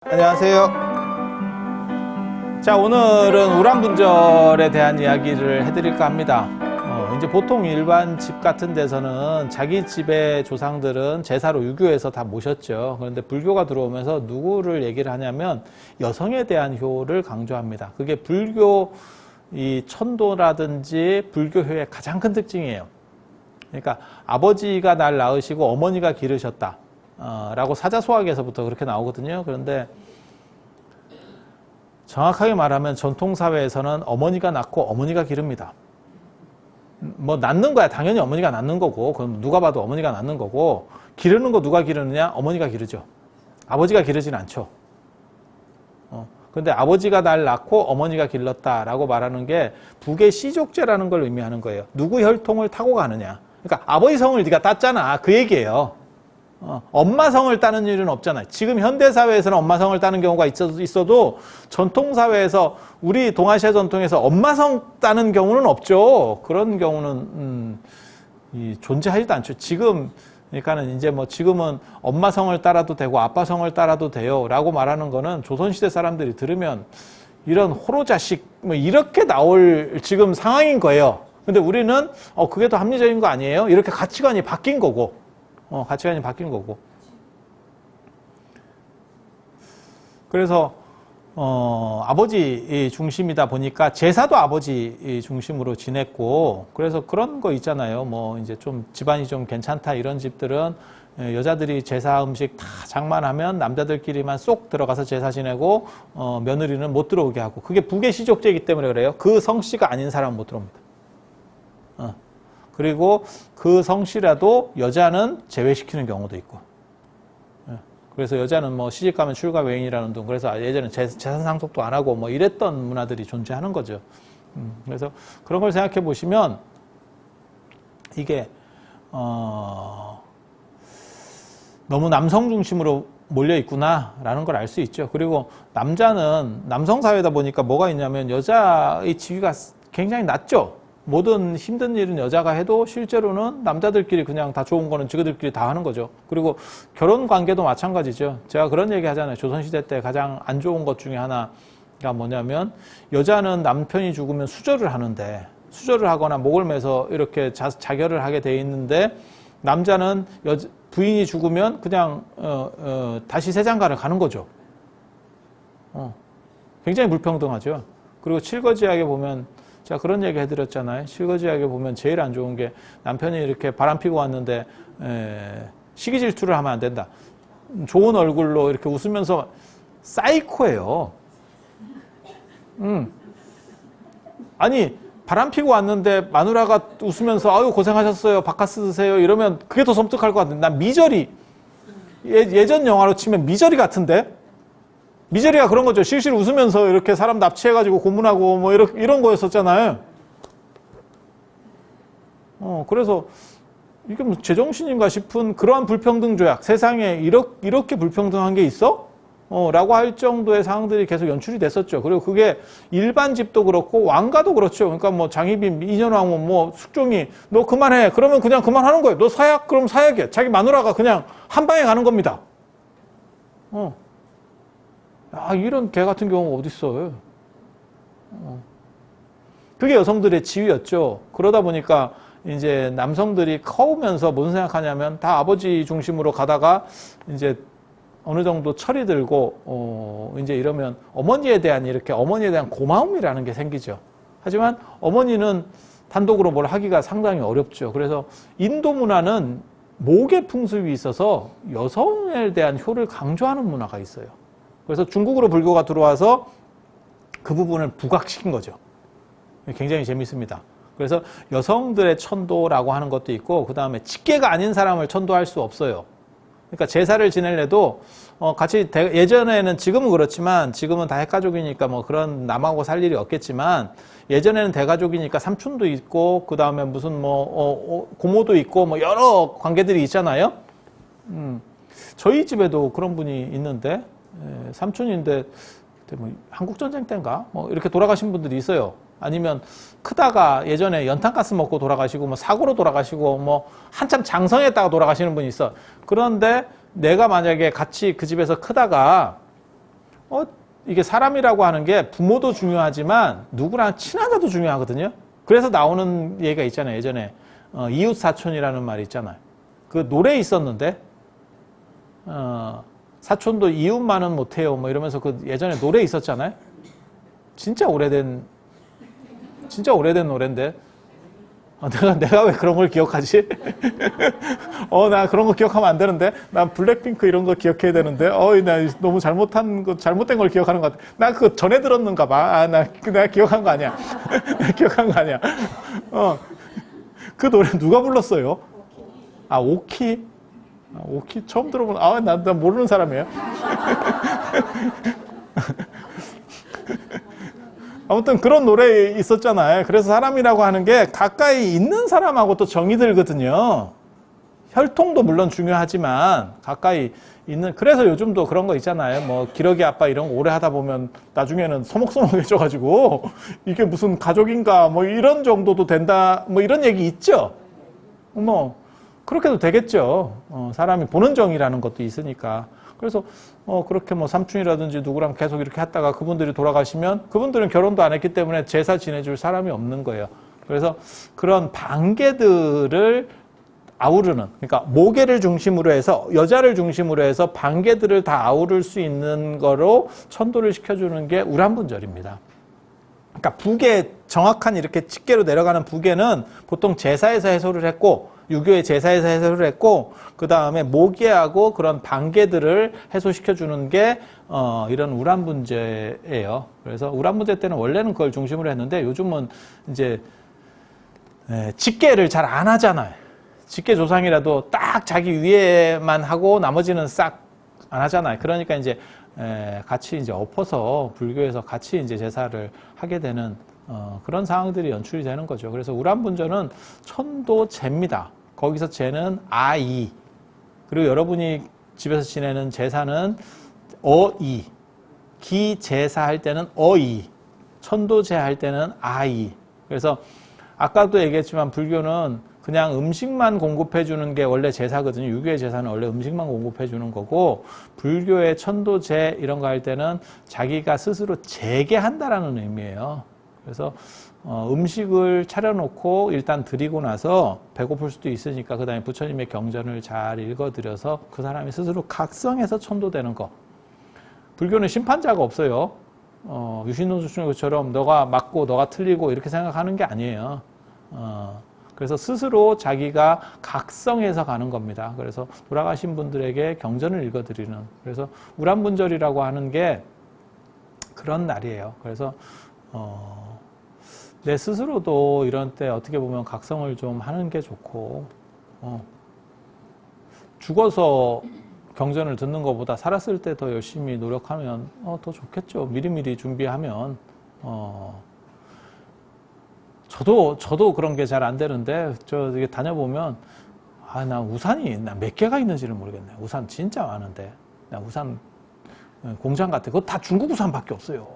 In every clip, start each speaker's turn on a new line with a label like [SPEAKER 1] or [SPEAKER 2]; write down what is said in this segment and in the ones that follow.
[SPEAKER 1] 안녕하세요. 자, 오늘은 우란분절에 대한 이야기를 해드릴까 합니다. 이제 보통 일반 집 같은 데서는 자기 집의 조상들은 제사로 유교해서 다 모셨죠. 그런데 불교가 들어오면서 누구를 얘기를 하냐면 여성에 대한 효를 강조합니다. 그게 불교 이 천도라든지 불교효의 가장 큰 특징이에요. 그러니까 아버지가 날 낳으시고 어머니가 기르셨다. 라고 사자소학에서부터 그렇게 나오거든요. 그런데 정확하게 말하면 전통사회에서는 어머니가 낳고 어머니가 기릅니다. 뭐 낳는 거야 당연히 어머니가 낳는 거고, 그럼 누가 봐도 어머니가 낳는 거고, 기르는 거 누가 기르느냐? 어머니가 기르죠. 아버지가 기르진 않죠. 근데 아버지가 날 낳고 어머니가 길렀다라고 말하는 게 북의 시족제라는 걸 의미하는 거예요. 누구 혈통을 타고 가느냐. 그러니까 아버지 성을 네가 땄잖아, 그 얘기예요. 엄마 성을 따는 일은 없잖아요. 지금 현대사회에서는 엄마 성을 따는 경우가 있어도 전통사회에서, 우리 동아시아 전통에서 엄마 성 따는 경우는 없죠. 그런 경우는 존재하지도 않죠. 지금 그러니까는 이제 뭐 지금은 엄마 성을 따라도 되고 아빠 성을 따라도 돼요 라고 말하는 거는 조선시대 사람들이 들으면 이런 호로자식 뭐 이렇게 나올 지금 상황인 거예요. 근데 우리는 그게 더 합리적인 거 아니에요? 이렇게 가치관이 바뀐 거고. 가치관이 바뀐 거고. 그래서, 아버지 중심이다 보니까 제사도 아버지 중심으로 지냈고, 그래서 그런 거 있잖아요. 뭐, 이제 좀 집안이 좀 괜찮다 이런 집들은 여자들이 제사 음식 다 장만하면 남자들끼리만 쏙 들어가서 제사 지내고, 며느리는 못 들어오게 하고. 그게 북의 시족제이기 때문에 그래요. 그 성씨가 아닌 사람은 못 들어옵니다. 그리고 그 성씨라도 여자는 제외시키는 경우도 있고. 그래서 여자는 뭐 시집가면 출가 외인이라는 둥, 그래서 예전에 재산 상속도 안 하고 뭐 이랬던 문화들이 존재하는 거죠. 그래서 그런 걸 생각해 보시면 이게 너무 남성 중심으로 몰려 있구나라는 걸 알 수 있죠. 그리고 남자는 남성 사회다 보니까 뭐가 있냐면 여자의 지위가 굉장히 낮죠. 모든 힘든 일은 여자가 해도 실제로는 남자들끼리 그냥 다 좋은 거는 지그들끼리 다 하는 거죠. 그리고 결혼 관계도 마찬가지죠. 제가 그런 얘기 하잖아요. 조선시대 때 가장 안 좋은 것 중에 하나가 뭐냐면, 여자는 남편이 죽으면 수절을 하는데, 수절을 하거나 목을 매서 이렇게 자결을 하게 돼 있는데, 남자는 부인이 죽으면 그냥 다시 세장가를 가는 거죠. 굉장히 불평등하죠. 그리고 칠거지하게 보면, 제가 그런 얘기 해드렸잖아요. 실거지하게 보면 제일 안 좋은 게, 남편이 이렇게 바람 피고 왔는데 시기 질투를 하면 안 된다. 좋은 얼굴로 이렇게 웃으면서, 사이코예요. 아니 바람 피고 왔는데 마누라가 웃으면서 아유 고생하셨어요, 바카스 드세요 이러면 그게 더 섬뜩할 것 같은데, 난 미저리, 예전 영화로 치면 미저리 같은데. 미저리가 그런 거죠. 실실 웃으면서 이렇게 사람 납치해가지고 고문하고 뭐 이런 거였었잖아요. 그래서 이게 뭐 제정신인가 싶은 그러한 불평등 조약, 세상에 이렇게 불평등한 게 있어? 라고 할 정도의 상황들이 계속 연출이 됐었죠. 그리고 그게 일반 집도 그렇고 왕가도 그렇죠. 그러니까 뭐 장희빈, 이년왕후, 뭐 숙종이 너 그만해. 그러면 그냥 그만하는 거예요. 너 사약? 그럼 사약이야. 자기 마누라가 그냥 한 방에 가는 겁니다. 이런 개 같은 경우가 어딨어요. 그게 여성들의 지위였죠. 그러다 보니까 이제 남성들이 커오면서 뭔 생각하냐면, 다 아버지 중심으로 가다가 이제 어느 정도 철이 들고 이제 이러면 어머니에 대한 고마움이라는 게 생기죠. 하지만 어머니는 단독으로 뭘 하기가 상당히 어렵죠. 그래서 인도 문화는 목의 풍습이 있어서 여성에 대한 효를 강조하는 문화가 있어요. 그래서 중국으로 불교가 들어와서 그 부분을 부각시킨 거죠. 굉장히 재밌습니다. 그래서 여성들의 천도라고 하는 것도 있고, 그 다음에 직계가 아닌 사람을 천도할 수 없어요. 그러니까 제사를 지내려도 같이 예전에는, 지금은 그렇지만 지금은 다 핵가족이니까 뭐 그런 남하고 살 일이 없겠지만, 예전에는 대가족이니까 삼촌도 있고 그 다음에 무슨 뭐 고모도 있고 뭐 여러 관계들이 있잖아요. 저희 집에도 그런 분이 있는데, 삼촌인데 뭐 한국전쟁 때인가 뭐 이렇게 돌아가신 분들이 있어요. 아니면 크다가 예전에 연탄가스 먹고 돌아가시고 뭐 사고로 돌아가시고 뭐 한참 장성했다가 돌아가시는 분이 있어. 그런데 내가 만약에 같이 그 집에서 크다가 이게 사람이라고 하는 게 부모도 중요하지만 누구랑 친한 자도 중요하거든요. 그래서 나오는 얘기가 있잖아요. 예전에 이웃 사촌이라는 말이 있잖아요. 그 노래 있었는데 사촌도 이웃만은 못해요. 뭐 이러면서 그 예전에 노래 있었잖아요. 진짜 오래된 노래인데. 내가 왜 그런 걸 기억하지? 나 그런 거 기억하면 안 되는데. 난 블랙핑크 이런 거 기억해야 되는데. 나 너무 잘못된 걸 기억하는 것 같아. 나 그거 전에 들었는가 봐. 내가 기억한 거 아니야. 내가 기억한 거 아니야. 그 노래 누가 불렀어요? 오키? 오키 처음 들어보는, 나 모르는 사람이에요. 아무튼 그런 노래 있었잖아요. 그래서 사람이라고 하는 게 가까이 있는 사람하고 또 정이 들거든요. 혈통도 물론 중요하지만 가까이 있는, 그래서 요즘도 그런 거 있잖아요. 뭐 기러기 아빠 이런 거 오래 하다 보면 나중에는 서먹서먹해져가지고 이게 무슨 가족인가 뭐 이런 정도도 된다 뭐 이런 얘기 있죠. 뭐 그렇게도 되겠죠. 사람이 보는 정이라는 것도 있으니까. 그래서 그렇게 뭐 삼촌이라든지 누구랑 계속 이렇게 했다가 그분들이 돌아가시면 그분들은 결혼도 안 했기 때문에 제사 지내줄 사람이 없는 거예요. 그래서 그런 반계들을 아우르는, 그러니까 모계를 중심으로 해서 여자를 중심으로 해서 반계들을 다 아우를 수 있는 거로 천도를 시켜주는 게 우람분절입니다. 그러니까 북에 정확한 이렇게 직계로 내려가는 북에는 보통 제사에서 해소를 했고 유교의 제사에서 해소를 했고 그 다음에 모계하고 그런 반계들을 해소시켜주는 게 이런 우람분제예요. 그래서 우람분제 때는 원래는 그걸 중심으로 했는데 요즘은 이제 직계를 잘 안 하잖아요. 직계 조상이라도 딱 자기 위에만 하고 나머지는 싹 안 하잖아요. 그러니까 이제 같이 이제 엎어서 불교에서 같이 이제 제사를 하게 되는 그런 상황들이 연출이 되는 거죠. 그래서 우람분절은 천도제입니다. 거기서 제는 아이, 그리고 여러분이 집에서 지내는 제사는 어이, 기제사 할 때는 어이, 천도제 할 때는 아이. 그래서 아까도 얘기했지만 불교는 그냥 음식만 공급해 주는 게 원래 제사거든요. 유교의 제사는 원래 음식만 공급해 주는 거고 불교의 천도제 이런 거 할 때는 자기가 스스로 재개한다라는 의미예요. 그래서 음식을 차려놓고 일단 드리고 나서 배고플 수도 있으니까 그 다음에 부처님의 경전을 잘 읽어드려서 그 사람이 스스로 각성해서 천도되는 거. 불교는 심판자가 없어요. 유신론수처럼 너가 맞고 너가 틀리고 이렇게 생각하는 게 아니에요. 그래서 스스로 자기가 각성해서 가는 겁니다. 그래서 돌아가신 분들에게 경전을 읽어드리는, 그래서 우람분절이라고 하는 게 그런 날이에요. 그래서 내 스스로도 이런 때 어떻게 보면 각성을 좀 하는 게 좋고, 죽어서 경전을 듣는 것보다 살았을 때 더 열심히 노력하면 더 좋겠죠. 미리미리 준비하면. 저도 그런 게 잘 안 되는데, 이게 다녀보면, 나 우산이, 몇 개가 있는지를 모르겠네. 우산 진짜 많은데. 나 우산 공장 같아. 그거 다 중국 우산밖에 없어요.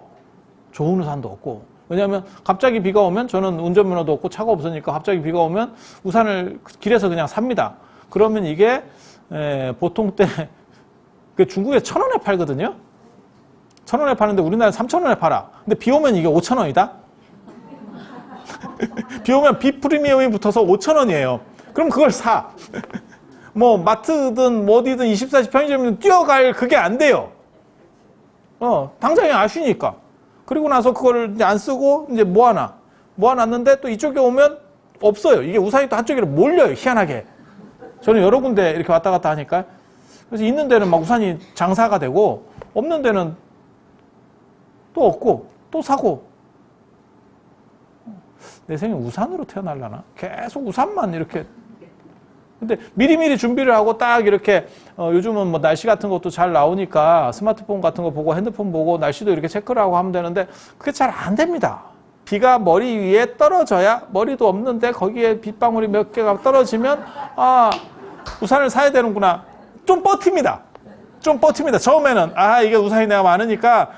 [SPEAKER 1] 좋은 우산도 없고. 왜냐하면 갑자기 비가 오면 저는 운전면허도 없고 차가 없으니까 갑자기 비가 오면 우산을 길에서 그냥 삽니다. 그러면 이게 보통 때 중국에 1,000원에 팔거든요. 1,000원에 파는데 우리나라에 3,000원에 팔아. 근데 비 오면 이게 5,000원이다. 비 오면 비 프리미엄이 붙어서 5,000원이에요. 그럼 그걸 사. 뭐 마트든 뭐 어디든 24시 편의점이든 뛰어갈 그게 안 돼요. 당장에 아쉬니까. 그리고 나서 그거를 이제 안 쓰고 이제 모아놨는데 또 이쪽에 오면 없어요. 이게 우산이 또 한쪽으로 몰려요. 희한하게. 저는 여러 군데 이렇게 왔다 갔다 하니까. 그래서 있는 데는 막 우산이 장사가 되고 없는 데는 또 없고 또 사고. 내 생에 우산으로 태어나려나? 계속 우산만 이렇게. 근데 미리미리 준비를 하고 딱 이렇게 요즘은 뭐 날씨 같은 것도 잘 나오니까 스마트폰 같은 거 보고 핸드폰 보고 날씨도 이렇게 체크를 하고 하면 되는데 그게 잘 안 됩니다. 비가 머리 위에 떨어져야, 머리도 없는데 거기에 빗방울이 몇 개가 떨어지면 우산을 사야 되는구나. 좀 버팁니다. 처음에는 이게 우산이 내가 많으니까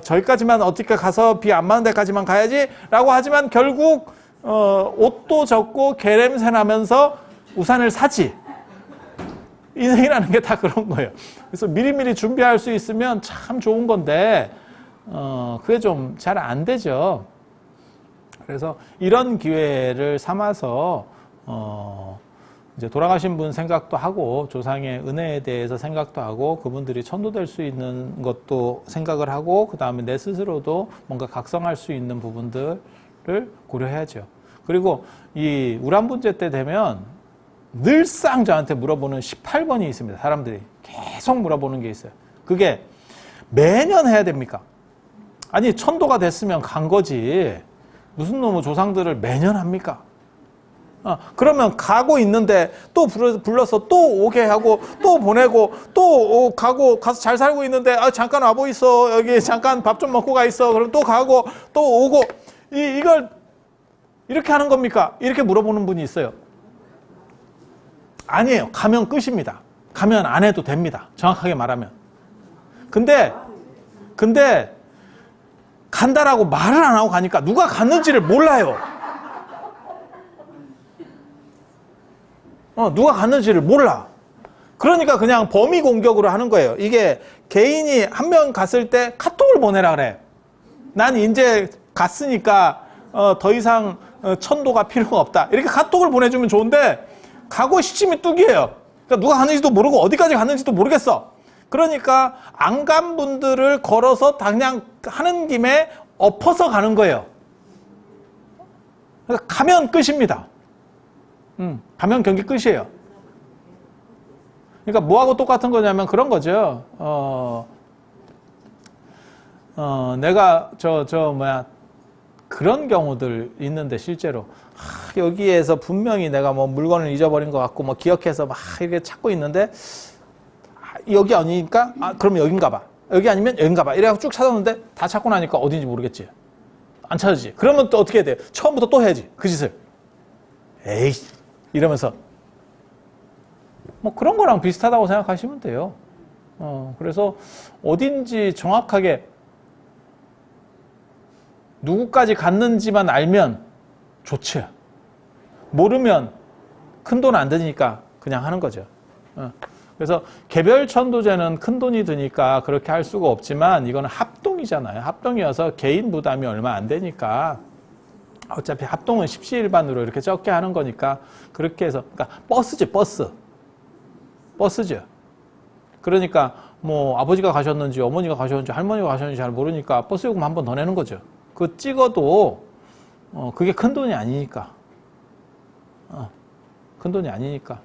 [SPEAKER 1] 저기까지만 어떻게 가서 비 안 맞는 데까지만 가야지 라고 하지만 결국 옷도 젖고 개냄새 나면서 우산을 사지. 인생이라는 게 다 그런 거예요. 그래서 미리미리 준비할 수 있으면 참 좋은 건데, 그게 좀 잘 안 되죠. 그래서 이런 기회를 삼아서, 이제 돌아가신 분 생각도 하고, 조상의 은혜에 대해서 생각도 하고, 그분들이 천도될 수 있는 것도 생각을 하고, 그 다음에 내 스스로도 뭔가 각성할 수 있는 부분들을 고려해야죠. 그리고 이 우란분제 때 되면 늘상 저한테 물어보는 18번이 있습니다. 사람들이 계속 물어보는 게 있어요. 그게 매년 해야 됩니까? 아니, 천도가 됐으면 간 거지. 무슨 놈의 조상들을 매년 합니까? 그러면 가고 있는데 또 불러서 또 오게 하고 또 보내고 또 가고 가서 잘 살고 있는데 잠깐 와보 있어. 여기 잠깐 밥 좀 먹고 가 있어. 그럼 또 가고 또 오고 이걸 이렇게 하는 겁니까? 이렇게 물어보는 분이 있어요. 아니에요. 가면 끝입니다. 가면 안 해도 됩니다. 정확하게 말하면. 근데 간다라고 말을 안 하고 가니까 누가 갔는지를 몰라요. 누가 갔는지를 몰라. 그러니까 그냥 범위 공격으로 하는 거예요. 이게 개인이 한 명 갔을 때 카톡을 보내라 그래. 난 이제 갔으니까 더 이상 천도가 필요가 없다. 이렇게 카톡을 보내주면 좋은데 가고 시침이 뚝이에요. 그러니까 누가 갔는지도 모르고 어디까지 갔는지도 모르겠어. 그러니까 안 간 분들을 걸어서 다 그냥 하는 김에 엎어서 가는 거예요. 그러니까 가면 끝입니다. 가면 경기 끝이에요. 그러니까 뭐하고 똑같은 거냐면 그런 거죠. 내가 그런 경우들 있는데 실제로 여기에서 분명히 내가 뭐 물건을 잊어버린 것 같고 뭐 기억해서 막 이렇게 찾고 있는데 여기 아니니까 그러면 여긴가 봐. 여기 아니면 여긴가 봐. 이래갖고 쭉 찾았는데 다 찾고 나니까 어딘지 모르겠지. 안 찾아지지. 그러면 또 어떻게 해야 돼? 처음부터 또 해야지. 그 짓을. 에이 이러면서 뭐 그런 거랑 비슷하다고 생각하시면 돼요. 그래서 어딘지 정확하게 누구까지 갔는지만 알면 좋지. 모르면 큰 돈 안 드니까 그냥 하는 거죠. 그래서 개별 천도제는 큰 돈이 드니까 그렇게 할 수가 없지만 이거는 합동이잖아요. 합동이어서 개인 부담이 얼마 안 되니까 어차피 합동은 십시일반으로 이렇게 적게 하는 거니까 그렇게 해서 그러니까 버스죠. 그러니까 뭐 아버지가 가셨는지 어머니가 가셨는지 할머니가 가셨는지 잘 모르니까 버스 요금 한 번 더 내는 거죠. 그거 찍어도 그게 큰 돈이 아니니까. 큰 돈이 아니니까.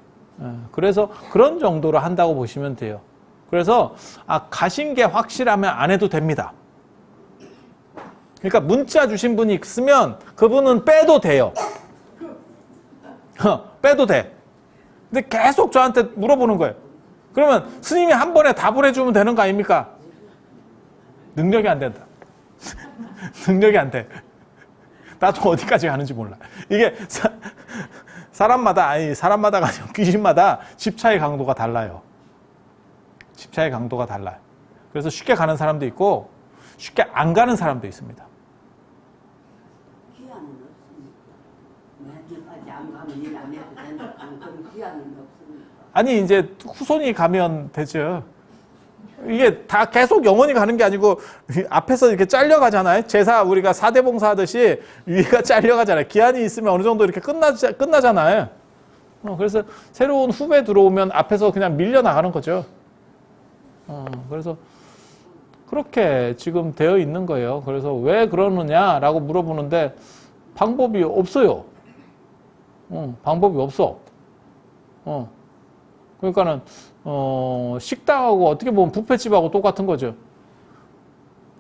[SPEAKER 1] 그래서 그런 정도로 한다고 보시면 돼요. 그래서 가신 게 확실하면 안 해도 됩니다. 그러니까 문자 주신 분이 있으면 그분은 빼도 돼요. 빼도 돼. 근데 계속 저한테 물어보는 거예요. 그러면 스님이 한 번에 다 보내주면 되는 거 아닙니까? 능력이 안 된다. 능력이 안 돼. 나도 어디까지 가는지 몰라. 이게 사람마다가 아니고 귀신마다 집차의 강도가 달라요. 집차의 강도가 달라요. 그래서 쉽게 가는 사람도 있고 쉽게 안 가는 사람도 있습니다.
[SPEAKER 2] 기한은 없습니까? 아직 안 가면 일 안 해도 된다. 그런 기한은 없습니까?
[SPEAKER 1] 아니 이제 후손이 가면 되죠. 이게 다 계속 영원히 가는 게 아니고 앞에서 이렇게 잘려가잖아요. 제사 우리가 사대봉사 하듯이 위가 잘려가잖아요. 기한이 있으면 어느 정도 이렇게 끝나잖아요. 그래서 새로운 후배 들어오면 앞에서 그냥 밀려나가는 거죠. 그래서 그렇게 지금 되어 있는 거예요. 그래서 왜 그러느냐라고 물어보는데 방법이 없어요. 방법이 없어. 그러니까는 식당하고 어떻게 보면 뷔페집하고 똑같은 거죠.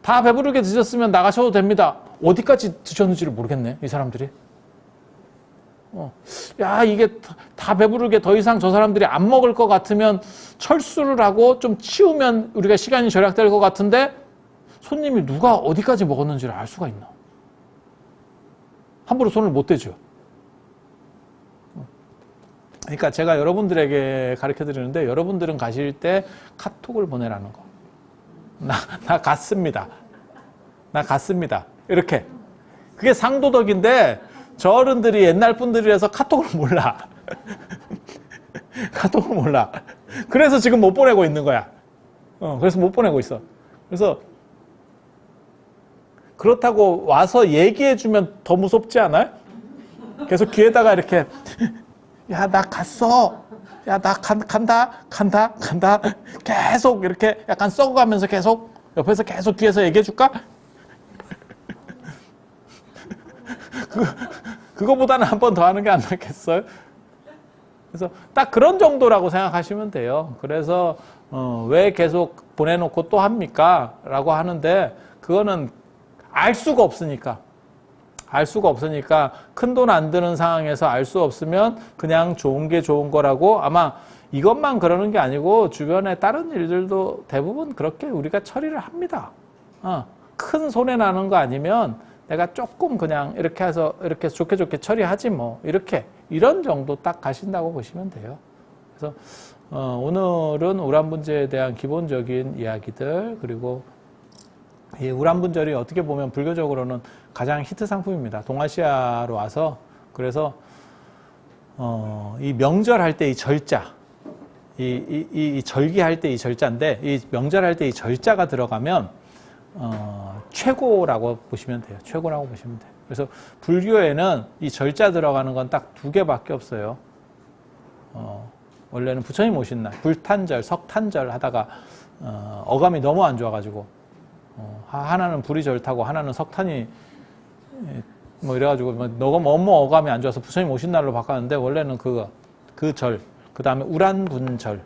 [SPEAKER 1] 다 배부르게 드셨으면 나가셔도 됩니다. 어디까지 드셨는지를 모르겠네, 이 사람들이. 야, 이게 다 배부르게 더 이상 저 사람들이 안 먹을 것 같으면 철수를 하고 좀 치우면 우리가 시간이 절약될 것 같은데 손님이 누가 어디까지 먹었는지를 알 수가 있나? 함부로 손을 못 대죠. 그러니까 제가 여러분들에게 가르쳐 드리는데 여러분들은 가실 때 카톡을 보내라는 거. 나 갔습니다. 나 갔습니다. 이렇게. 그게 상도덕인데 저 어른들이 옛날 분들이라서 카톡을 몰라. 카톡을 몰라. 그래서 지금 못 보내고 있는 거야. 그래서 못 보내고 있어. 그래서 그렇다고 와서 얘기해주면 더 무섭지 않아요? 계속 귀에다가 이렇게 야, 나 갔어. 야, 나 간다. 계속 이렇게 약간 썩어가면서 계속 옆에서 계속 귀에서 얘기해줄까? 그거보다는 한 번 더 하는 게 안 낫겠어요? 그래서 딱 그런 정도라고 생각하시면 돼요. 그래서 왜 계속 보내놓고 또 합니까? 라고 하는데 그거는 알 수가 없으니까. 알 수가 없으니까 큰 돈 안 드는 상황에서 알 수 없으면 그냥 좋은 게 좋은 거라고 아마 이것만 그러는 게 아니고 주변에 다른 일들도 대부분 그렇게 우리가 처리를 합니다. 큰 손해 나는 거 아니면 내가 조금 그냥 이렇게 해서 이렇게 좋게 처리하지 뭐 이렇게 이런 정도 딱 가신다고 보시면 돼요. 그래서 오늘은 우란분절에 대한 기본적인 이야기들 그리고 이 우란분절이 어떻게 보면 불교적으로는 가장 히트 상품입니다. 동아시아로 와서 그래서 이 명절할 때 이 절자 이 절기할 때 이 절자인데 이 명절할 때 이 절자가 들어가면 최고라고 보시면 돼요. 최고라고 보시면 돼요. 그래서 불교에는 이 절자 들어가는 건 딱 2개밖에 없어요. 원래는 부처님 오신 날 불탄절, 석탄절 하다가 어감이 너무 안 좋아가지고 하나는 불이 절타고 하나는 석탄이 뭐 이래가지고 너무 어감이 안 좋아서 부처님 오신 날로 바꿨는데 원래는 그 절, 그 다음에 우란분절,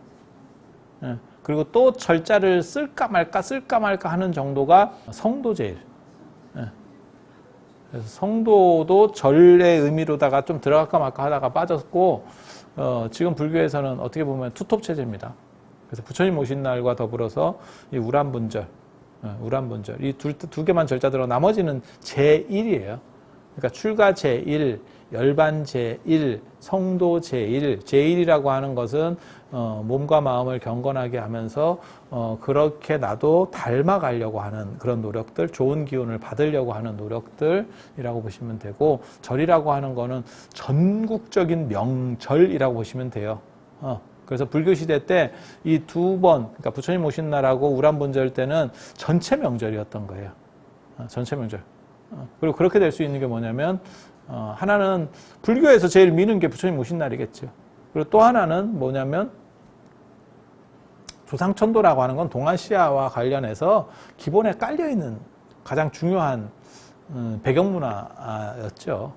[SPEAKER 1] 그리고 또 절자를 쓸까 말까 하는 정도가 성도제일. 그래서 성도도 절의 의미로다가 좀 들어갈까 말까 하다가 빠졌고 지금 불교에서는 어떻게 보면 투톱 체제입니다. 그래서 부처님 오신 날과 더불어서 이 우란분절 이 두 개만 절자 들어 나머지는 제1이에요. 그러니까 출가 제1, 열반 제1, 성도 제1. 제1이라고 하는 것은 몸과 마음을 경건하게 하면서 그렇게 나도 닮아가려고 하는 그런 노력들, 좋은 기운을 받으려고 하는 노력들이라고 보시면 되고 절이라고 하는 거는 전국적인 명절이라고 보시면 돼요. 그래서 불교 시대 때 이 2번, 그러니까 부처님 오신 날하고 우란분절 때는 전체 명절이었던 거예요. 전체 명절. 그리고 그렇게 될 수 있는 게 뭐냐면 하나는 불교에서 제일 미는 게 부처님 오신 날이겠죠. 그리고 또 하나는 뭐냐면 조상천도라고 하는 건 동아시아와 관련해서 기본에 깔려있는 가장 중요한 배경문화였죠.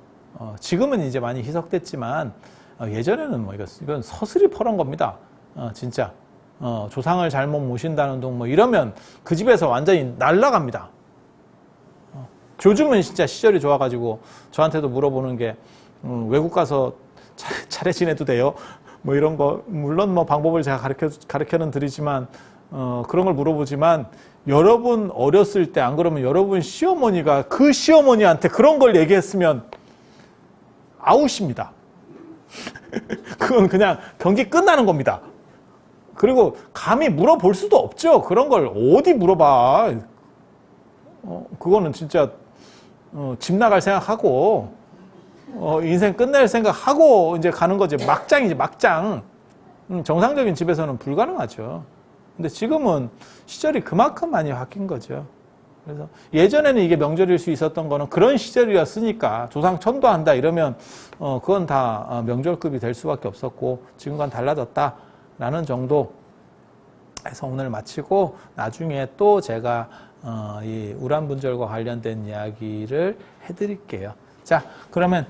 [SPEAKER 1] 지금은 이제 많이 희석됐지만 예전에는 뭐 이건 서슬이 퍼런 겁니다. 진짜 조상을 잘못 모신다는 둥 뭐 이러면 그 집에서 완전히 날아갑니다. 요즘은 진짜 시절이 좋아가지고 저한테도 물어보는 게 외국 가서 차례 지내도 돼요? 뭐 이런 거 물론 뭐 방법을 제가 가르쳐는 드리지만 그런 걸 물어보지만 여러분 어렸을 때 안 그러면 여러분 시어머니가 그 시어머니한테 그런 걸 얘기했으면 아웃입니다. 그건 그냥 경기 끝나는 겁니다. 그리고 감히 물어볼 수도 없죠. 그런 걸 어디 물어봐. 그거는 진짜 집 나갈 생각하고 인생 끝낼 생각하고 이제 가는 거지. 막장이지, 막장. 정상적인 집에서는 불가능하죠. 근데 지금은 시절이 그만큼 많이 바뀐 거죠. 그래서 예전에는 이게 명절일 수 있었던 거는 그런 시절이었으니까 조상 천도한다 이러면 그건 다 명절급이 될 수밖에 없었고 지금과는 달라졌다라는 정도 해서 오늘 마치고 나중에 또 제가 이 우란분절과 관련된 이야기를 해드릴게요. 자, 그러면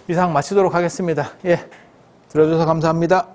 [SPEAKER 1] 이상 마치도록 하겠습니다. 예, 들어줘서 감사합니다.